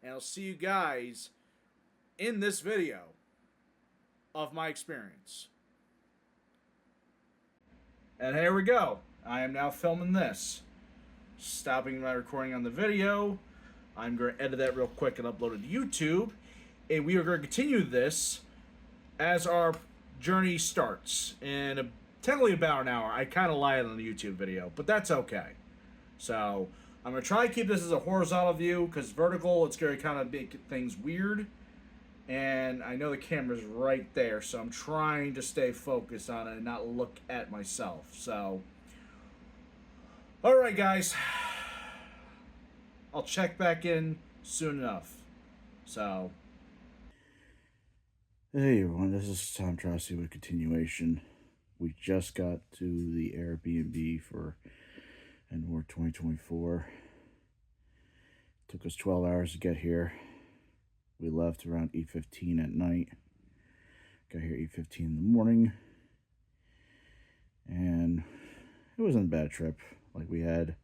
and I'll see you guys in this video of my experience. And here we go. I am now filming this. Stopping my recording on the video. I'm going to edit that real quick and upload it to YouTube. And we are going to continue this as our journey starts in technically about an hour. I kind of lied on the YouTube video, but that's okay. So I'm going to try to keep this as a horizontal view because vertical, it's going to kind of make things weird. And I know the camera's right there, so I'm trying to stay focused on it and not look at myself. So, alright guys, I'll check back in soon enough. So, hey everyone, this is Tom Trossi with continuation. We just got to the Airbnb for Endwar 2024. Took us 12 hours to get here. We left around 8:15 at night. Got here 8:15 in the morning. And it wasn't a bad trip. Like, we had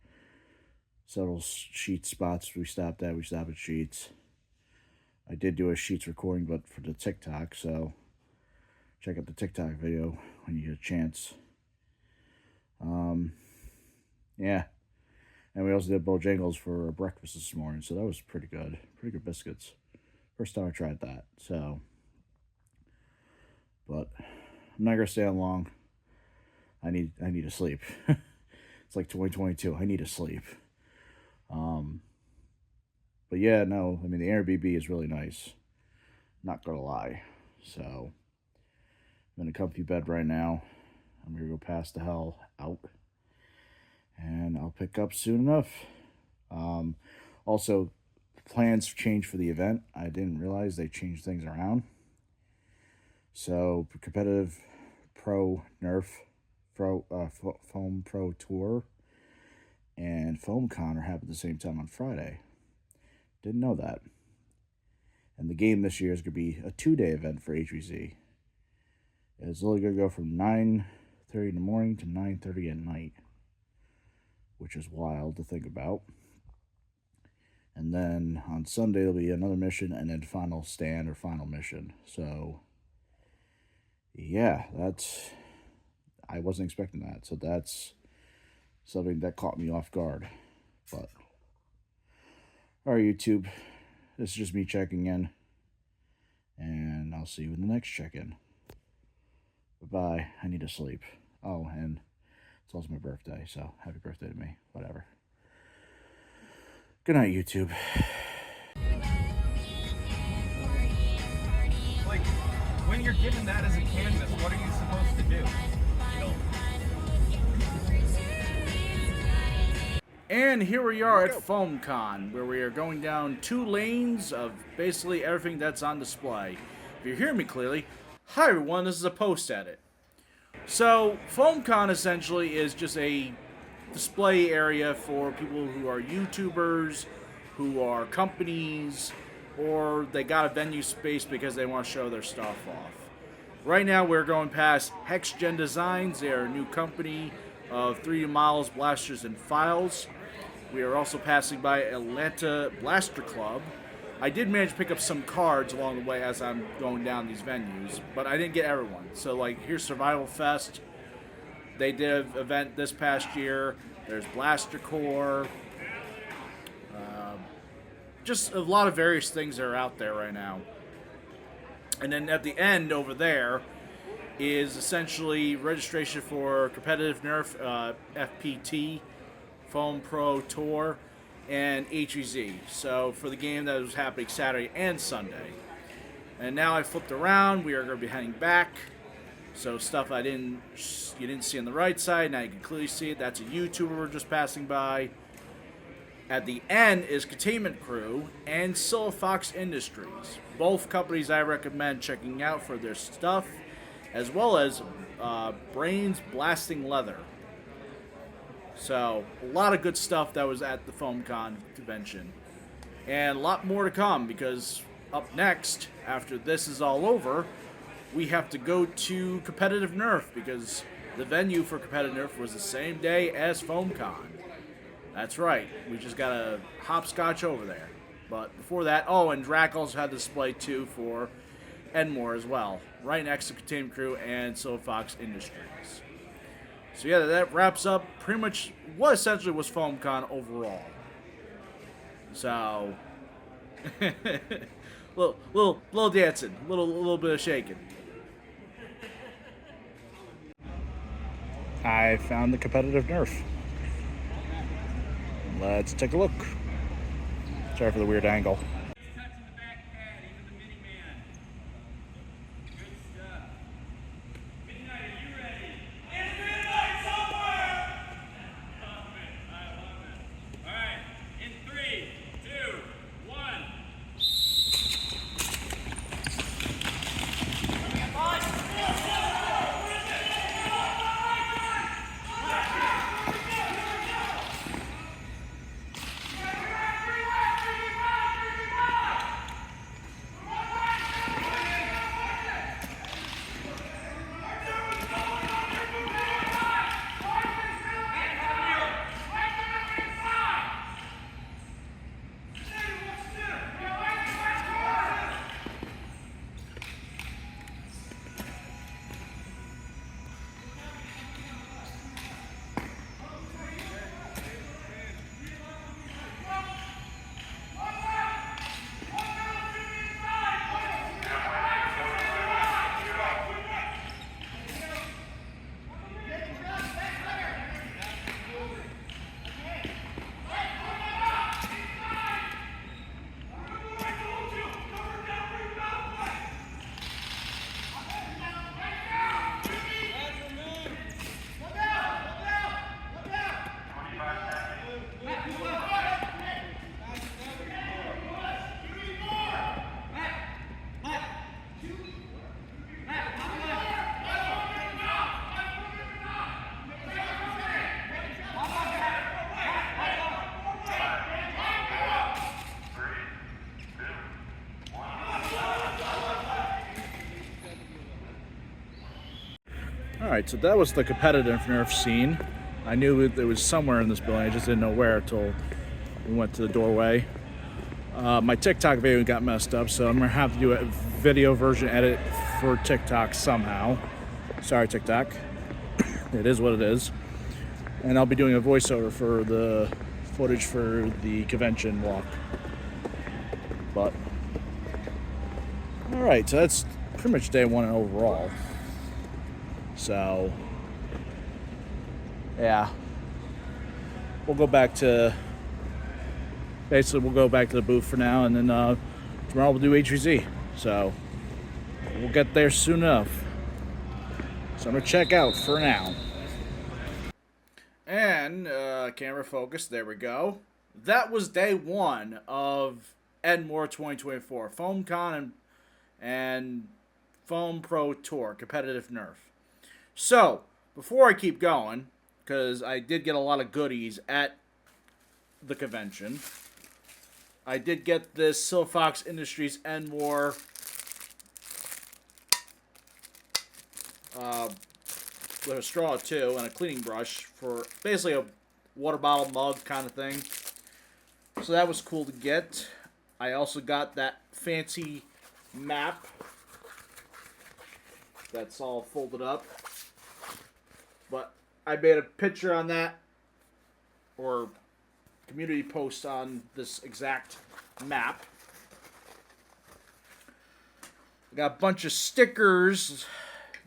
several Sheets spots we stopped at. We stopped at Sheets. I did do a Sheets recording, but for the TikTok, so check out the TikTok video when you get a chance. Yeah. And we also did Bojangles for breakfast this morning, so that was pretty good. Pretty good biscuits. First time I tried that, so. But I'm not gonna stay on long. I need to sleep. It's like 2022. I need to sleep. But yeah, no, I mean, the Airbnb is really nice. Not gonna lie. So I'm in a comfy bed right now. I'm gonna go pass the hell out. And I'll pick up soon enough. Also, plans changed for the event. I didn't realize they changed things around. So, competitive pro Nerf, Foam Pro Tour, and Foamcon are happening at the same time on Friday. Didn't know that. And the game this year is going to be a 2-day event for HVZ. It's only going to go from 9:30 in the morning to 9:30 at night, which is wild to think about. And then on Sunday, there'll be another mission, and then final stand or final mission. So, yeah, I wasn't expecting that. So that's something that caught me off guard. But, all right, YouTube, this is just me checking in. And I'll see you in the next check-in. Bye-bye. I need to sleep. Oh, and it's also my birthday, so happy birthday to me. Whatever. Good night, YouTube. Like, when you're given that as a canvas, what are you supposed to do? and here we are at Foamcon, where we are going down 2 lanes of basically everything that's on display. If you're hearing me clearly, hi everyone, this is a post edit. So, Foamcon essentially is just a display area for people who are YouTubers, who are companies, or they got a venue space because they want to show their stuff off. Right now we're going past HexGen Designs, they're a new company of 3D models, blasters, and files. We are also passing by Atlanta Blaster Club. I did manage to pick up some cards along the way as I'm going down these venues, but I didn't get everyone. So, like, here's Survival Fest. They did an event this past year. There's Blaster Core. Just a lot of various things that are out there right now. And then at the end over there is essentially registration for competitive Nerf, FPT, Foam Pro Tour, and HEZ. So for the game that was happening Saturday and Sunday. And now I flipped around. We are going to be heading back. So stuff you didn't see on the right side, now you can clearly see it. That's a YouTuber we're just passing by. At the end is Containment Crew and Fox Industries. Both companies I recommend checking out for their stuff, as well as Brains Blasting Leather. So, a lot of good stuff that was at the Foamcon convention. And a lot more to come, because up next, after this is all over, we have to go to Competitive Nerf, because the venue for Competitive Nerf was the same day as Foamcon. That's right, we just got a hopscotch over there. But before that, oh, and Drac also had the display too for Endwar as well, right next to Containment Crew and Fox Industries. So yeah, that wraps up pretty much what essentially was Foamcon overall. So, little dancing, little bit of shaking. I found the competitive nerf. Let's take a look. Sorry for the weird angle. Touching the back pad, even the mini man. Good stuff. Midnight, are you ready? It's midnight somewhere! Love it. I love it. All right. In 3, 2, 1. Alright, so that was the competitive nerf scene. I knew it was somewhere in this building, I just didn't know where until we went to the doorway. My TikTok video got messed up, so I'm going to have to do a video version edit for TikTok somehow. Sorry, TikTok. It is what it is. And I'll be doing a voiceover for the footage for the convention walk. But, alright, so that's pretty much day one overall. So, yeah. We'll go back to the booth for now, and then tomorrow we'll do HVZ. So, we'll get there soon enough. So I'm going to check out for now. And camera focus, there we go. That was day one of Endwar 2024, Foamcon and Foam Pro Tour, competitive nerf. So, before I keep going, because I did get a lot of goodies at the convention, I did get this Fox Industries Endwar with a straw too and a cleaning brush for basically a water bottle mug kind of thing. So that was cool to get. I also got that fancy map that's all folded up. But I made a picture on that, or community post on this exact map. I got a bunch of stickers.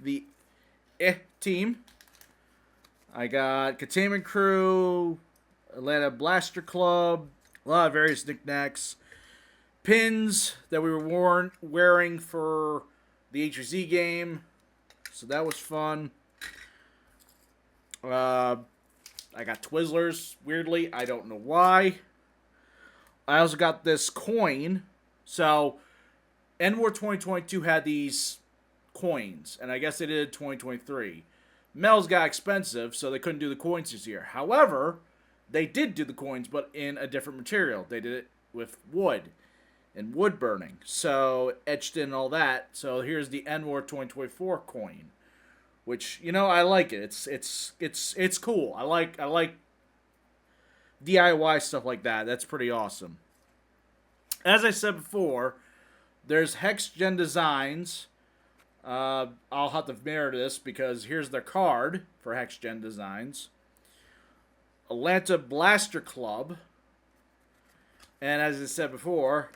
The team. I got Containment Crew, Atlanta Blaster Club, a lot of various knickknacks. Pins that we were wearing for the HZ game. So that was fun. I got Twizzlers, weirdly. I don't know why. I also got this coin. So, Endwar 2022 had these coins, and I guess they did 2023. Metals got expensive, so they couldn't do the coins this year. However, they did do the coins, but in a different material. They did it with wood and wood burning, so etched in all that. So here's the Endwar 2024 coin, which, you know, I like it. It's cool. I like DIY stuff like that. That's pretty awesome. As I said before, there's Hex Gen Designs. I'll have to mirror this because here's their card for Hex Gen Designs. Atlanta Blaster Club. And as I said before,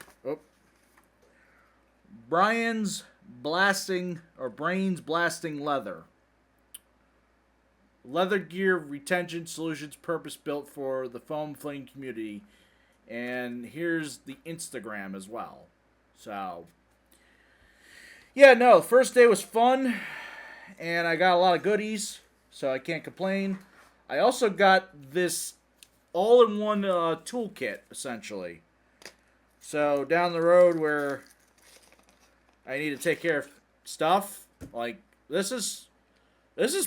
Brian's Blasting or Brains Blasting Leather. Leather gear retention solutions purpose built for the foam fling community. And here's the Instagram as well. So, yeah, no, first day was fun. And I got a lot of goodies. So I can't complain. I also got this all-in-one toolkit, essentially. So down the road where I need to take care of stuff, like this is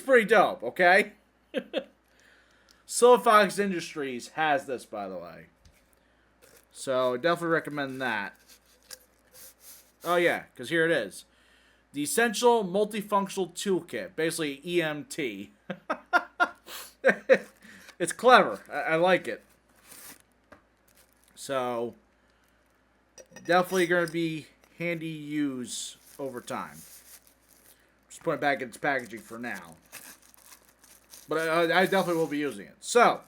pretty dope, okay? Fox Industries has this, by the way. So definitely recommend that. Oh yeah, because here it is. The Essential Multifunctional Toolkit, basically EMT. It's clever. I like it. So, definitely going to be handy to use over time. Just put it back in its packaging for now. But I definitely will be using it. So,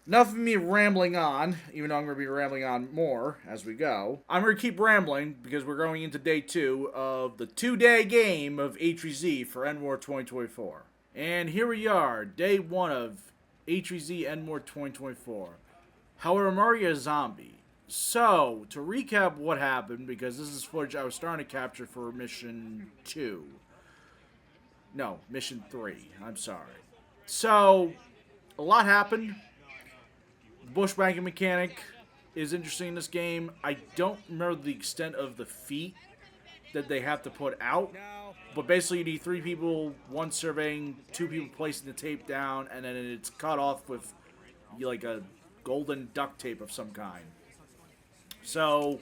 enough of me rambling on, even though I'm going to be rambling on more as we go. I'm going to keep rambling because we're going into day 2 of the 2-day game of H3Z for Endwar 2024. And here we are, day 1 of H3Z Endwar 2024. However, Mario Zombie. So, to recap what happened, because this is footage I was starting to capture for Mission 2. No, Mission 3. I'm sorry. So, a lot happened. The bushwhacking mechanic is interesting in this game. I don't remember the extent of the feat that they have to put out. But basically, you need 3 people, 1 surveying, 2 people placing the tape down, and then it's cut off with like a golden duct tape of some kind. So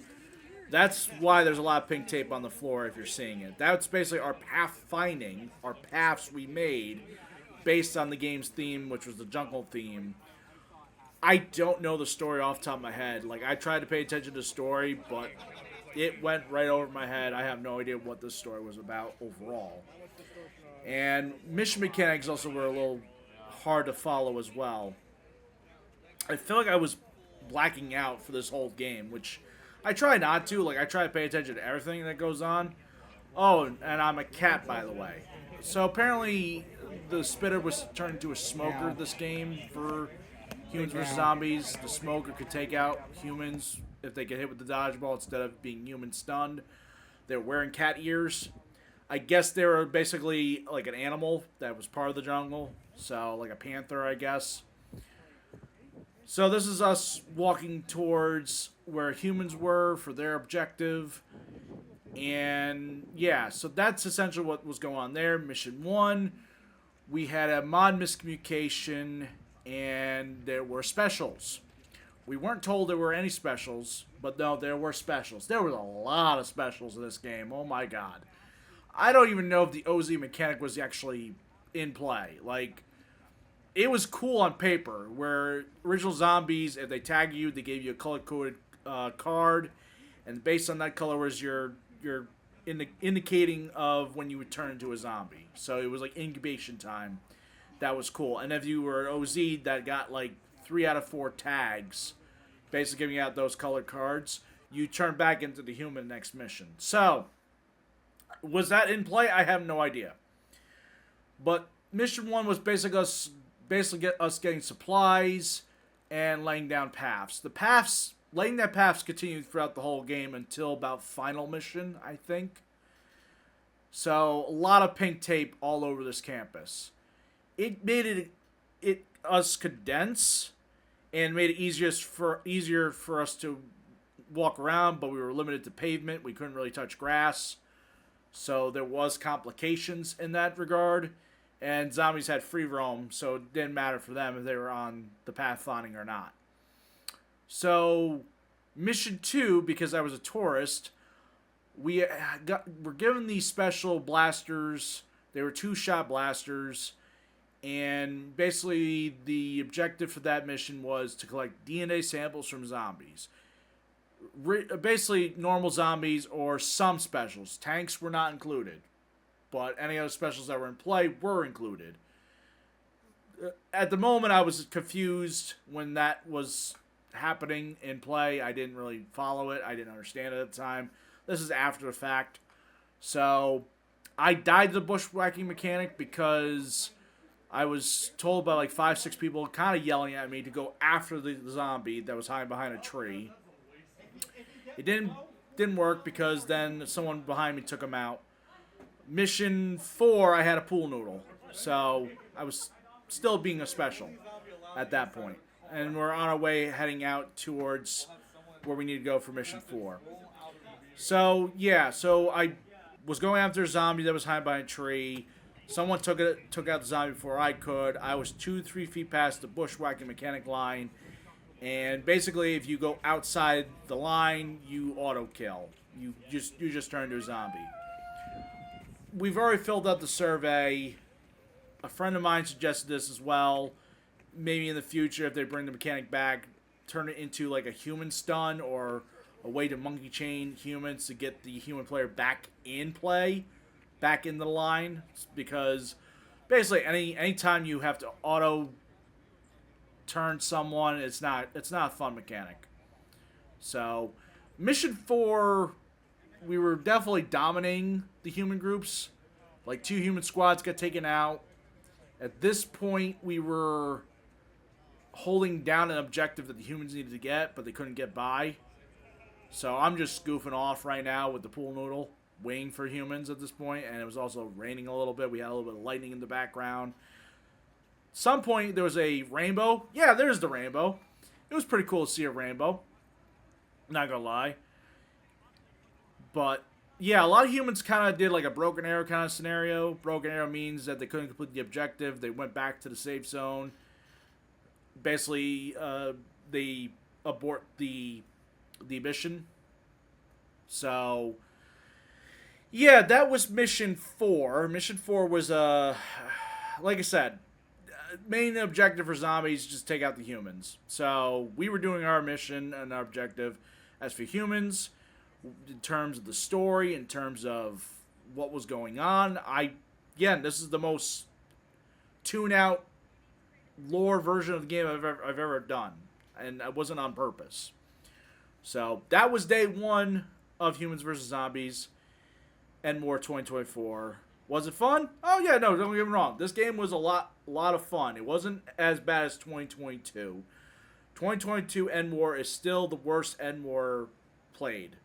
that's why there's a lot of pink tape on the floor if you're seeing it. That's basically our path finding, our paths we made based on the game's theme, which was the jungle theme. I don't know the story off the top of my head. Like, I tried to pay attention to the story, but it went right over my head. I have no idea what this story was about overall. And mission mechanics also were a little hard to follow as well. I feel like I was blacking out for this whole game, which I try not to. Like, I try to pay attention to everything that goes on. Oh, and I'm a cat, by the way. So apparently the spitter was turned into a smoker this game for Humans vs. Zombies. The smoker could take out humans if they get hit with the dodgeball instead of being human stunned. They're wearing cat ears. I guess they were basically like an animal that was part of the jungle. So, like a panther, I guess. So this is us walking towards where humans were for their objective. And yeah, so that's essentially what was going on there. Mission 1, we had a mod miscommunication and there were specials. We weren't told there were any specials, but no, there were specials. There was a lot of specials in this game. Oh my god. I don't even know if the OZ mechanic was actually in play. Like, it was cool on paper, where original Zombies, if they tag you, they gave you a color-coded card, and based on that color was your indicating of when you would turn into a zombie. So it was like incubation time. That was cool. And if you were an OZ that got like 3 out of 4 tags, basically giving out those colored cards, you turn back into the human next mission. So, was that in play? I have no idea. But mission 1 was basically us getting supplies and laying down paths. Laying down paths continued throughout the whole game until about final mission, I think. So, a lot of pink tape all over this campus. It made us condense and made it easier for us to walk around, but we were limited to pavement. We couldn't really touch grass. So there was complications in that regard. And zombies had free roam, so it didn't matter for them if they were on the path finding or not. So, mission 2, because I was a tourist, were given these special blasters. They were 2-shot blasters. And basically, the objective for that mission was to collect DNA samples from zombies. basically normal zombies or some specials. Tanks were not included, but any other specials that were in play were included. At the moment, I was confused when that was happening in play. I didn't really follow it. I didn't understand it at the time. This is after the fact. So I died to the bushwhacking mechanic because I was told by like 5, 6 people kind of yelling at me to go after the zombie that was hiding behind a tree. It didn't work because then someone behind me took him out. Mission 4, I had a pool noodle. So I was still being a special at that point. And we're on our way heading out towards where we need to go for mission 4. So, yeah, so I was going after a zombie that was hiding by a tree. Someone took out the zombie before I could. I was 2-3 feet past the bushwhacking mechanic line. And basically, if you go outside the line, you auto kill. You just turn into a zombie. We've already filled out the survey. A friend of mine suggested this as well. Maybe in the future, if they bring the mechanic back, turn it into like a human stun or a way to monkey chain humans to get the human player back in play, back in the line. Because basically, anytime you have to auto turn someone, it's not a fun mechanic. So, mission 4, we were definitely dominating the human groups. Like 2 human squads got taken out. At this point, we were holding down an objective that the humans needed to get, but they couldn't get by. So I'm just goofing off right now with the pool noodle, waiting for humans at this point, and it was also raining a little bit. We had a little bit of lightning in the background. Some point, there was a rainbow. Yeah, there's the rainbow. It was pretty cool to see a rainbow. Not gonna lie. But yeah, a lot of humans kind of did like a broken arrow kind of scenario. Broken arrow means that they couldn't complete the objective. They went back to the safe zone. Basically, they abort the mission. So, yeah, that was mission 4. Mission 4 was, like I said, main objective for zombies, just take out the humans. So, we were doing our mission and our objective. As for humans, in terms of the story, in terms of what was going on, again, this is the most tune-out lore version of the game I've ever done. And it wasn't on purpose. So, that was day 1 of Humans vs. Zombies Endwar 2024. Was it fun? Oh, yeah, no, don't get me wrong. This game was a lot of fun. It wasn't as bad as 2022. 2022 Endwar is still the worst Endwar played.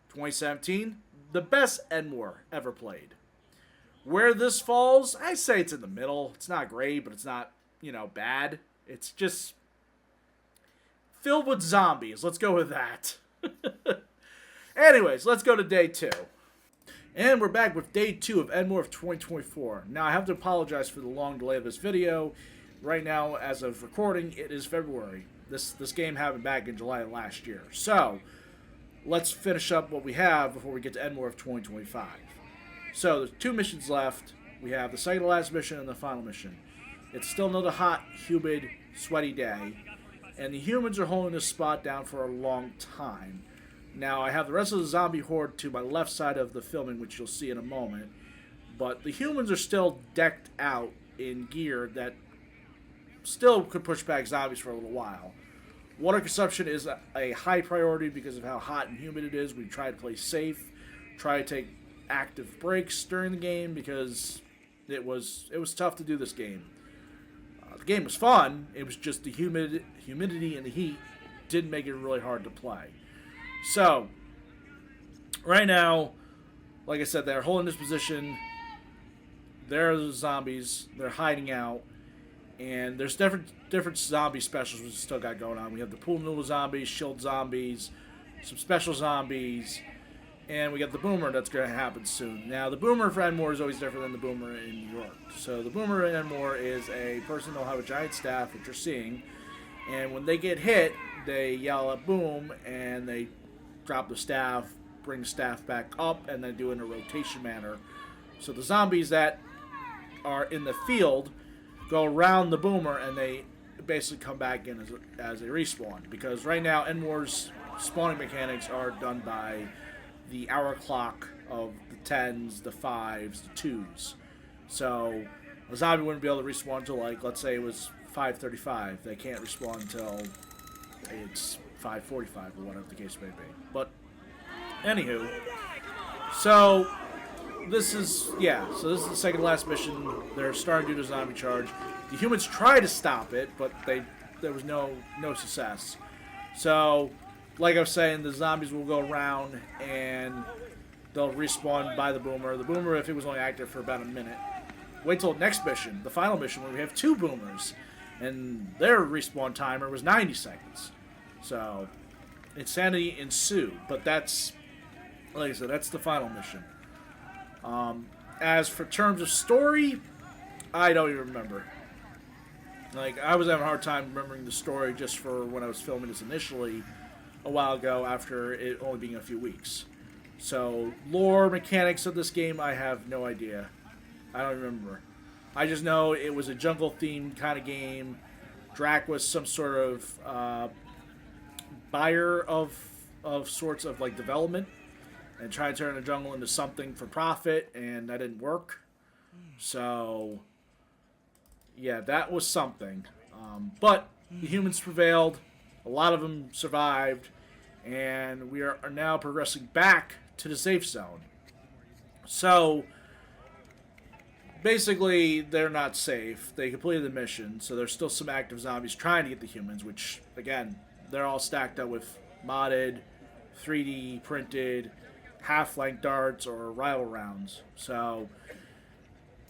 2017, the best Endwar ever played. Where this falls, I say it's in the middle. It's not great, but it's not, bad. It's just filled with zombies. Let's go with that. Anyways, let's go to day 2. And we're back with day 2 of Endwar of 2024. Now, I have to apologize for the long delay of this video. Right now, as of recording, it is February. This game happened back in July of last year. So, let's finish up what we have before we get to Endwar of 2025. So, there's 2 missions left. We have the second to last mission and the final mission. It's still another hot, humid, sweaty day. And the humans are holding this spot down for a long time. Now, I have the rest of the zombie horde to my left side of the filming, which you'll see in a moment. But the humans are still decked out in gear that still could push back zombies for a little while. Water consumption is a high priority because of how hot and humid it is. We try to play safe, try to take active breaks during the game because it was tough to do this game. The game was fun. It was just the humidity and the heat didn't make it really hard to play. So, right now, like I said, they're holding this position. There are the zombies. They're hiding out. And there's different zombie specials we still got going on. We have the pool noodle zombies, shield zombies, some special zombies, and we got the boomer that's going to happen soon. Now, the boomer for Endwar is always different than the boomer in New York. So the boomer in Endwar is a person that'll have a giant staff, which you're seeing, and when they get hit, they yell at boom, and they drop the staff, bring the staff back up, and then do it in a rotation manner. So the zombies that are in the field go around the boomer, and they basically come back in as a respawn. Because right now, Endwar's spawning mechanics are done by the hour clock of the 10s, the 5s, the 2s. So a zombie wouldn't be able to respawn until, like, let's say it was 5:35. They can't respawn until it's 5:45 or whatever the case may be. But anywho, so this is so this is the second to last mission. They're starting to do the zombie charge. The humans try to stop it, but there was no success. So, like I was saying, the zombies will go around and they'll respawn by the boomer. The boomer, if it was only active for about a minute. Wait till next mission, the final mission, where we have 2 boomers, and their respawn timer was 90 seconds. So, insanity ensued. But that's, like I said, that's the final mission. As for terms of story, I don't even remember. Like, I was having a hard time remembering the story just for when I was filming this initially a while ago after it only being a few weeks. So, lore, mechanics of this game, I have no idea. I don't remember. I just know it was a jungle-themed kind of game. Drac was some sort of buyer of sorts of, like, development and tried to turn the jungle into something for profit, and that didn't work. So, yeah, that was something. But the humans prevailed. A lot of them survived. And we are now progressing back to the safe zone. So, basically, they're not safe. They completed the mission, so there's still some active zombies trying to get the humans, which, again, they're all stacked up with modded, 3D printed, half-length darts or rival rounds. So,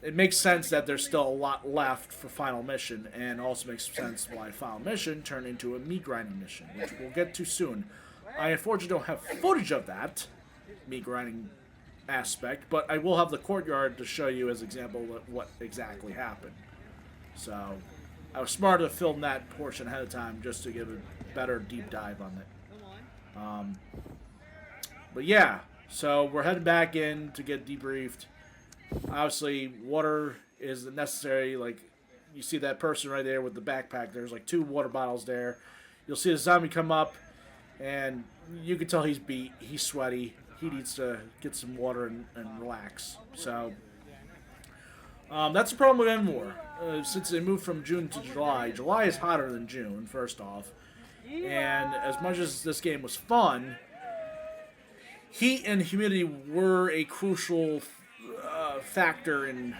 it makes sense that there's still a lot left for Final Mission, and also makes sense why Final Mission turned into a meat grinding mission, which we'll get to soon. I unfortunately don't have footage of that meat grinding aspect, but I will have the courtyard to show you as an example of what exactly happened. So, I was smart to film that portion ahead of time just to give a better deep dive on it. But yeah, so we're heading back in to get debriefed. Obviously, water is necessary. Like, you see that person right there with the backpack. There's like 2 water bottles there. You'll see a zombie come up, and you can tell he's beat. He's sweaty. He needs to get some water and relax. So, that's the problem with Endwar. Since they moved from June to July, July is hotter than June, first off. And as much as this game was fun, heat and humidity were a crucial factor in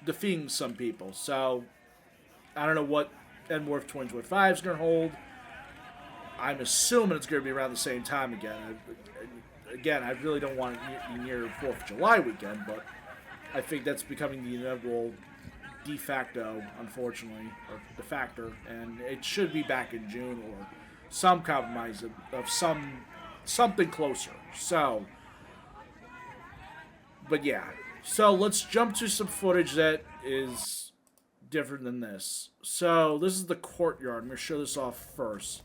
defeating some people. So, I don't know what Endwar 2025 is going to hold. I'm assuming it's going to be around the same time again. I really don't want it to be near 4th of July weekend, but I think that's becoming the inevitable de facto, unfortunately, or de facto, and it should be back in June or some compromise of something closer. So, but yeah. So let's jump to some footage that is different than this. So this is the courtyard. I'm going to show this off first.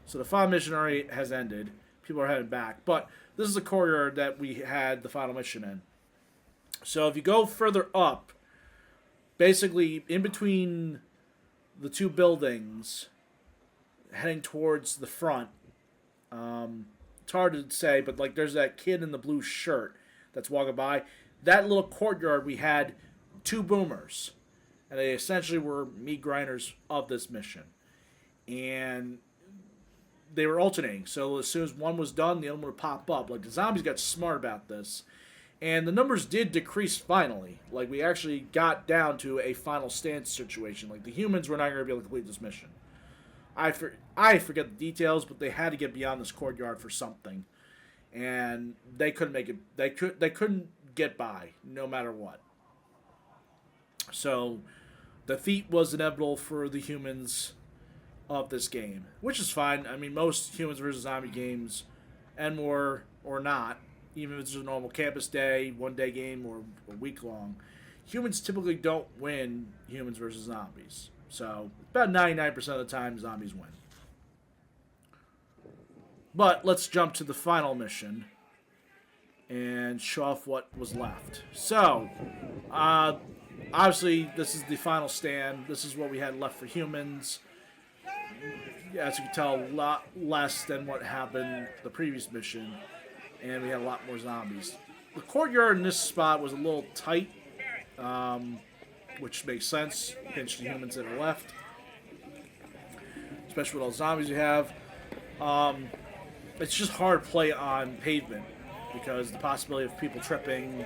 So the final mission already has ended. People are heading back. But this is the courtyard that we had the final mission in. So if you go further up, basically in between the 2 buildings, heading towards the front, it's hard to say, but like there's that kid in the blue shirt that's walking by. That little courtyard, we had 2 boomers. And they essentially were meat grinders of this mission. And they were alternating. So as soon as one was done, the other one would pop up. Like, the zombies got smart about this. And the numbers did decrease finally. Like, we actually got down to a final stance situation. Like, the humans were not going to be able to complete this mission. I forget the details, but they had to get beyond this courtyard for something. And they couldn't make it. They couldn't get by, no matter what. So, defeat was inevitable for the humans of this game, which is fine. I mean, most humans versus zombie games, Endwar or not, even if it's a normal campus day, 1-day game, or a week long, humans typically don't win humans versus zombies. So, about 99% of the time, zombies win. But let's jump to the final mission and show off what was left. So, obviously, this is the final stand. This is what we had left for humans. as you can tell, a lot less than what happened the previous mission, and we had a lot more zombies. The courtyard in this spot was a little tight, which makes sense. Pinch the humans that are left, especially with all the zombies you have. It's just hard to play on pavement because the possibility of people tripping,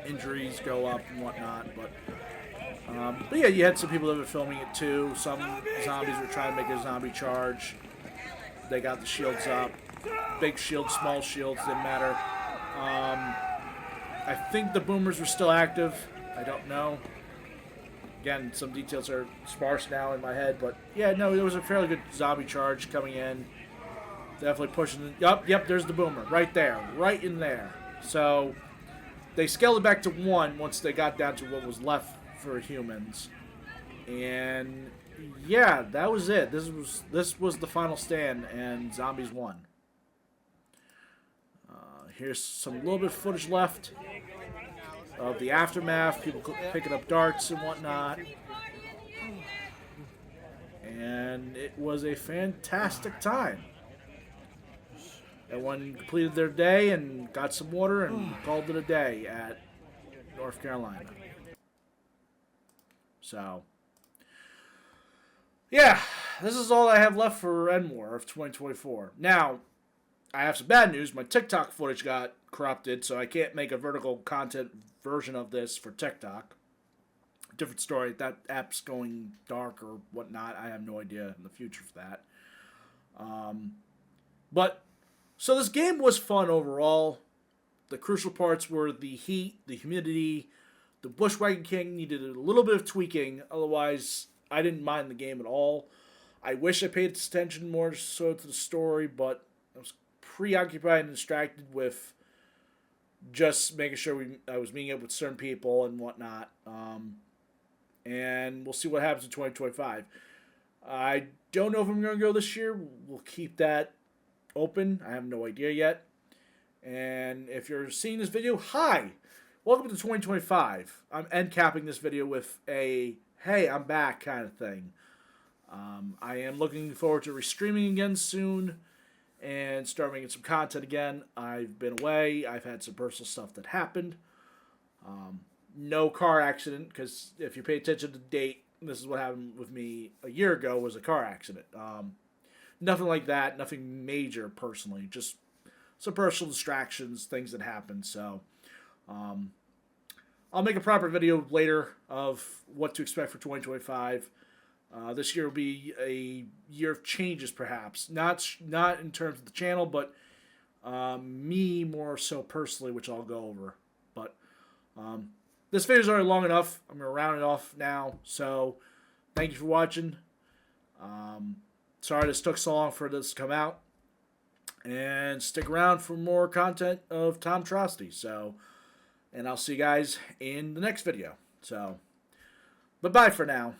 injuries go up and whatnot. But yeah, you had some people that were filming it too. Some zombies were trying to make a zombie charge. They got the shields up. Big shields, small shields, didn't matter. I think the boomers were still active. I don't know. Again, some details are sparse now in my head, but yeah, no, there was a fairly good zombie charge coming in. Definitely pushing. Yep, there's the boomer right there, right in there. So they scaled it back to 1 once they got down to what was left for humans, and yeah, that was it. This was the final stand, and zombies won. Here's some little bit of footage left of the aftermath, people picking up darts and whatnot. And it was a fantastic time. Everyone completed their day and got some water and called it a day at North Carolina. So, yeah, this is all I have left for Endwar of 2024. Now, I have some bad news. My TikTok footage got corrupted, so I can't make a vertical content version of this for TikTok. Different story. That app's going dark or whatnot. I have no idea in the future for that. But, so this game was fun overall. The crucial parts were the heat, the humidity. The Bushwhacker King needed a little bit of tweaking. Otherwise, I didn't mind the game at all. I wish I paid attention more so to the story, but I was preoccupied and distracted with just making sure I was meeting up with certain people and whatnot. And we'll see what happens in 2025. I don't know if I'm going to go this year. We'll keep that open. I have no idea yet. And if you're seeing this video, hi! Welcome to 2025. I'm end capping this video with a, hey, I'm back kind of thing. I am looking forward to restreaming again soon and start making some content again. I've been away. I've had some personal stuff that happened. No car accident, because if you pay attention to the date, this is what happened with me a year ago, was a car accident. Nothing like that, nothing major personally, just some personal distractions, things that happened. So I'll make a proper video later of what to expect for 2025. This year will be a year of changes, perhaps. Not in terms of the channel, but me more so personally, which I'll go over. But this video is already long enough. I'm going to round it off now. So thank you for watching. Sorry this took so long for this to come out. And stick around for more content of Tom Trosty. So, and I'll see you guys in the next video. So, bye-bye for now.